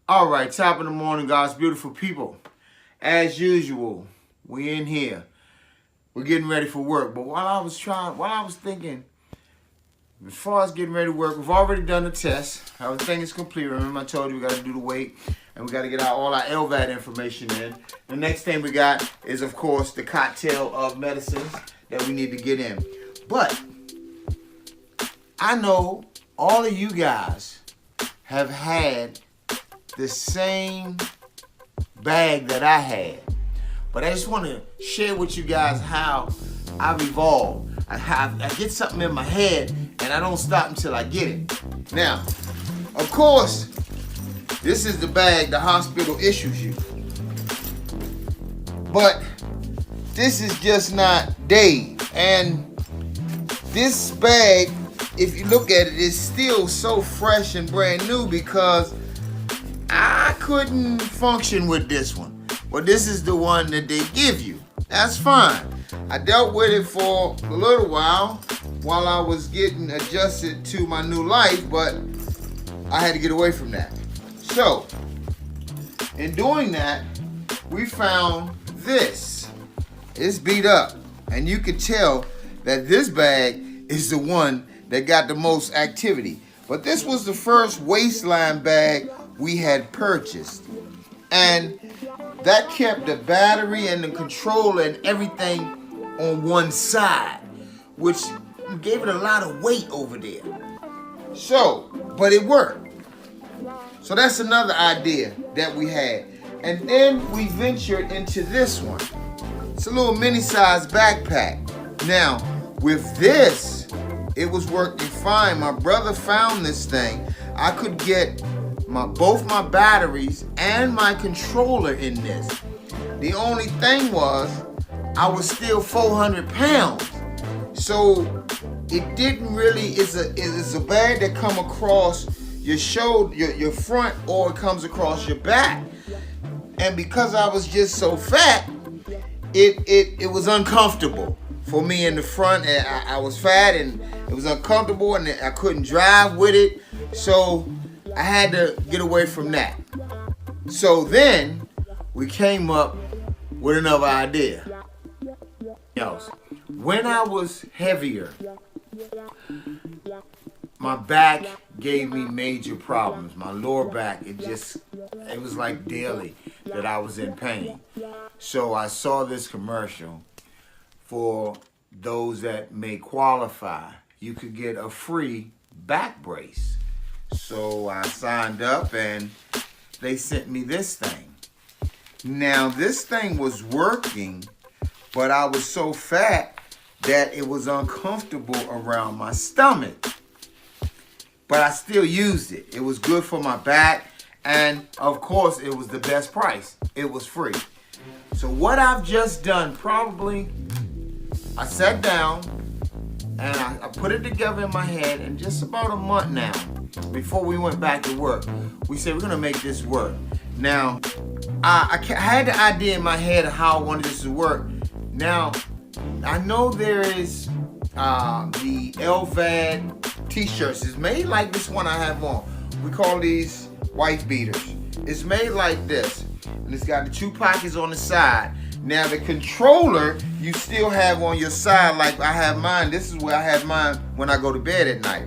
All right, top of the morning, God's beautiful people. As usual, we in here. We're getting ready for work. But while I was thinking, as far as getting ready to work, we've already done the test. Everything is complete. Remember I told you we got to do the weight and we got to get all our Lvad information in. The next thing we got is, of course, the cocktail of medicines that we need to get in. But I know all of you guys have had the same bag that I had. But I just want to share with you guys how I've evolved. I get something in my head and I don't stop until I get it. Now, of course, this is the bag the hospital issues you. But this is just not Dave. And this bag, if you look at it, is still so fresh and brand new because I couldn't function with this one. Well, this is the one that they give you. That's fine. I dealt with it for a little while I was getting adjusted to my new life, but I had to get away from that. So, in doing that, we found this. It's beat up. And you can tell that this bag is the one that got the most activity. But this was the first waistline bag we had purchased. And that kept the battery and the controller and everything on one side, which gave it a lot of weight over there. So, but it worked. So that's another idea that we had. And then we ventured into this one. It's a little mini-sized backpack. Now, with this, it was working fine. My brother found this thing. I could get both my batteries and my controller in this. The only thing was, I was still 400 pounds. So it didn't really, it's a bag that come across your shoulder, your front, or it comes across your back. And because I was just so fat, it was uncomfortable for me in the front. And I was fat and it was uncomfortable and I couldn't drive with it. So I had to get away from that. So then we came up with another idea. When I was heavier, my back gave me major problems. My lower back, it was like daily that I was in pain. So I saw this commercial for those that may qualify. You could get a free back brace. So I signed up and they sent me this thing. Now this thing was working, but I was so fat that it was uncomfortable around my stomach. But I still used it. It was good for my back, and of course it was the best price. It was free. So what I've just done, probably, I sat down and I put it together in my head, and just about a month now, before we went back to work, we said we're gonna make this work. Now, I had the idea in my head of how I wanted this to work. Now, I know there is the Lvad t-shirts. It's made like this one I have on. We call these wife beaters. It's made like this, and it's got the two pockets on the side. Now the controller you still have on your side like I have mine. This is where I have mine when I go to bed at night.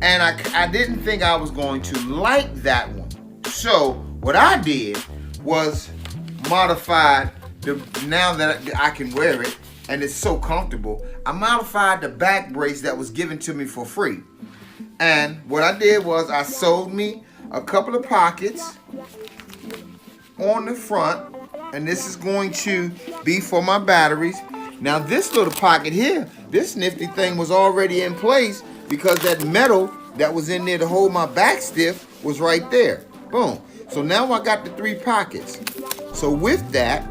And I didn't think I was going to like that one. So what I did was modified now that I can wear it and it's so comfortable, I modified the back brace that was given to me for free. And what I did was I sewed me a couple of pockets on the front, and this is going to be for my batteries. Now this little pocket here, this nifty thing was already in place because that metal that was in there to hold my back stiff was right there. Boom. So now I got the 3 pockets. So with that,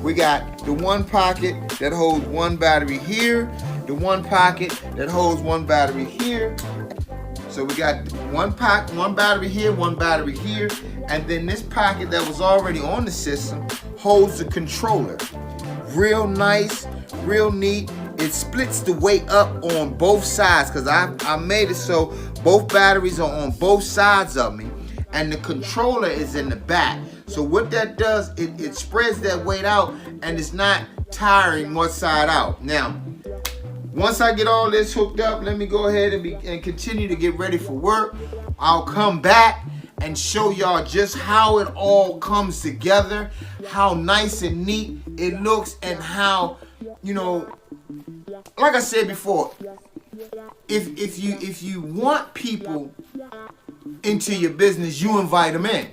we got the one pocket that holds one battery here, the one pocket that holds one battery here. So we got one battery here, one battery here, and then this pocket that was already on the system holds the controller. Real nice, real neat. It splits the weight up on both sides because I made it so both batteries are on both sides of me. and the controller is in the back. So what that does, it spreads that weight out, and it's not tiring one side out. Now, once I get all this hooked up, let me go ahead and continue to get ready for work. I'll come back and show y'all just how it all comes together, how nice and neat it looks, and how, you know, like I said before, if you want people into your business, you invite them in.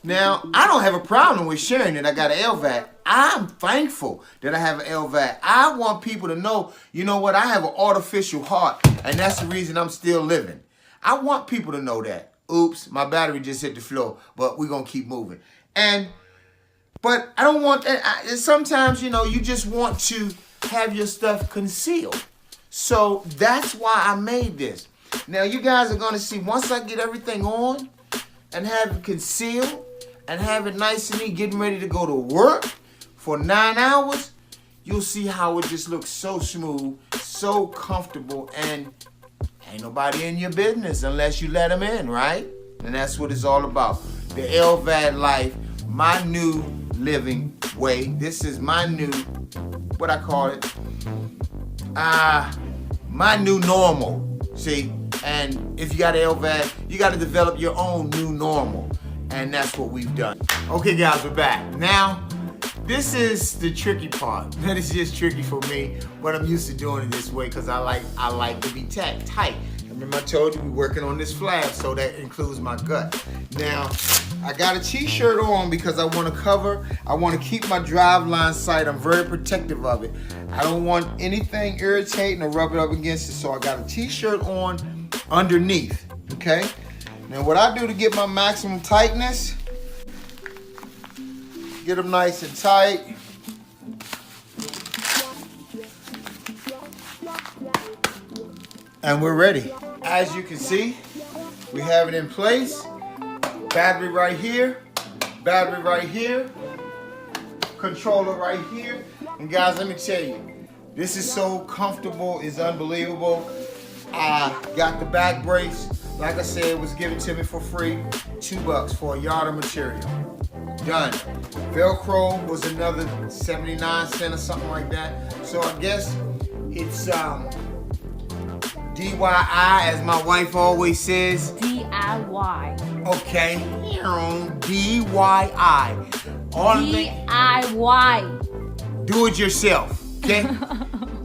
Now, I don't have a problem with sharing that I got an Lvad. I'm thankful that I have an Lvad. I want people to know, you know what, I have an artificial heart, and that's the reason I'm still living. I want people to know that. Oops, my battery just hit the floor, but we're going to keep moving. But I don't want that. Sometimes, you know, you just want to have your stuff concealed. So that's why I made this. Now, you guys are going to see, once I get everything on and have it concealed and have it nice and neat, getting ready to go to work for 9 hours, you'll see how it just looks so smooth, so comfortable, and ain't nobody in your business unless you let them in, right? And that's what it's all about. The Lvad life, my new living way. This is my new, what I call it, my new normal. See, and if you got an Lvad, you got to develop your own new normal. And that's what we've done. Okay, guys, we're back. Now, this is the tricky part. That is just tricky for me, but I'm used to doing it this way because I like to be tight. Remember I told you we're working on this flab, so that includes my gut. Now, I got a t-shirt on because I want to keep my drive line sight. I'm very protective of it. I don't want anything irritating or rub it up against it, so I got a t-shirt on underneath, okay? Now what I do to get my maximum tightness, get them nice and tight. And we're ready. As you can see, we have it in place. Battery right here, controller right here. And guys, let me tell you, this is so comfortable, it's unbelievable. I got the back brace. Like I said, it was given to me for free. $2 for a yard of material. Done. Velcro was another 79 cents or something like that. So I guess it's DIY, as my wife always says. DIY. Okay, here on DIY. DIY. Do it yourself, okay?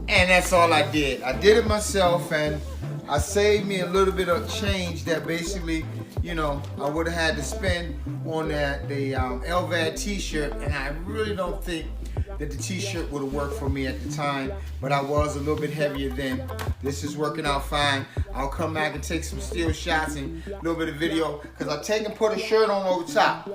And that's all I did. I did it myself, and I saved me a little bit of change that basically, you know, I would have had to spend on the Lvad t-shirt, and I really don't think that the t-shirt would have worked for me at the time, but I was a little bit heavier then. This is working out fine. I'll come back and take some still shots and a little bit of video, because I take and put a shirt on over top,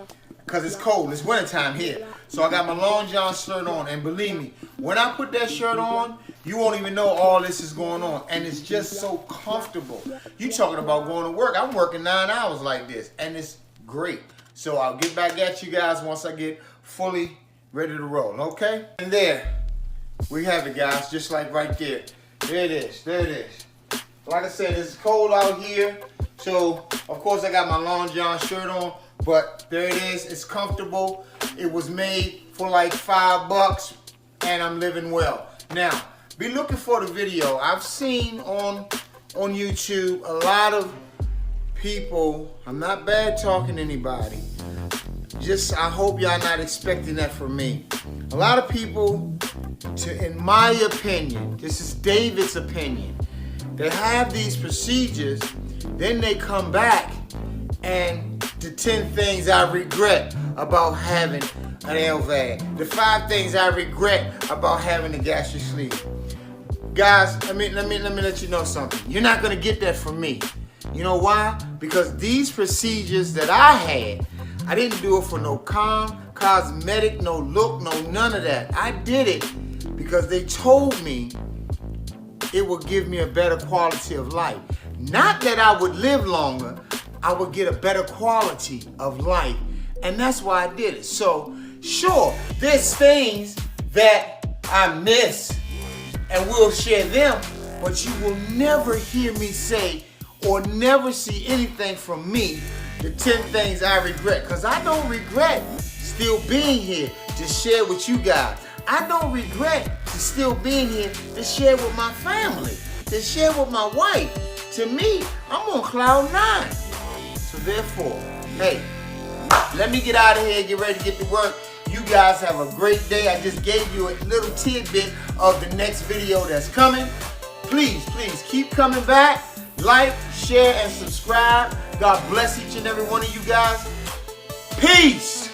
because it's cold, it's wintertime here. So I got my long john shirt on, and believe me, when I put that shirt on, you won't even know all this is going on, and it's just so comfortable. You talking about going to work, I'm working 9 hours like this, and it's great. So I'll get back at you guys once I get fully ready to roll, okay? And there, we have it, guys, just like right there. There it is, there it is. Like I said, it's cold out here, so of course I got my long john shirt on, but there it is, it's comfortable. It was made for like $5, and I'm living well. Now, be looking for the video. I've seen on YouTube a lot of people, I'm not bad talking to anybody, just I hope y'all not expecting that from me. A lot of people, in my opinion, this is David's opinion, they have these procedures, then they come back and the 10 things I regret about having an Lvad, the 5 things I regret about having a gastric sleeve. Guys, let me let you know something. You're not gonna get that from me. You know why? Because these procedures that I had, I didn't do it for no cosmetic, no look, no none of that. I did it because they told me it would give me a better quality of life. Not that I would live longer, I would get a better quality of life. And that's why I did it. So, sure, there's things that I miss and we'll share them, but you will never hear me say or never see anything from me the 10 things I regret. Because I don't regret still being here to share with you guys. I don't regret to still being here to share with my family, to share with my wife. To me, I'm on cloud 9. So therefore, hey, let me get out of here and get ready to get to work. You guys have a great day. I just gave you a little tidbit of the next video that's coming. Please, please keep coming back. Like, share, and subscribe. God bless each and every one of you guys. Peace.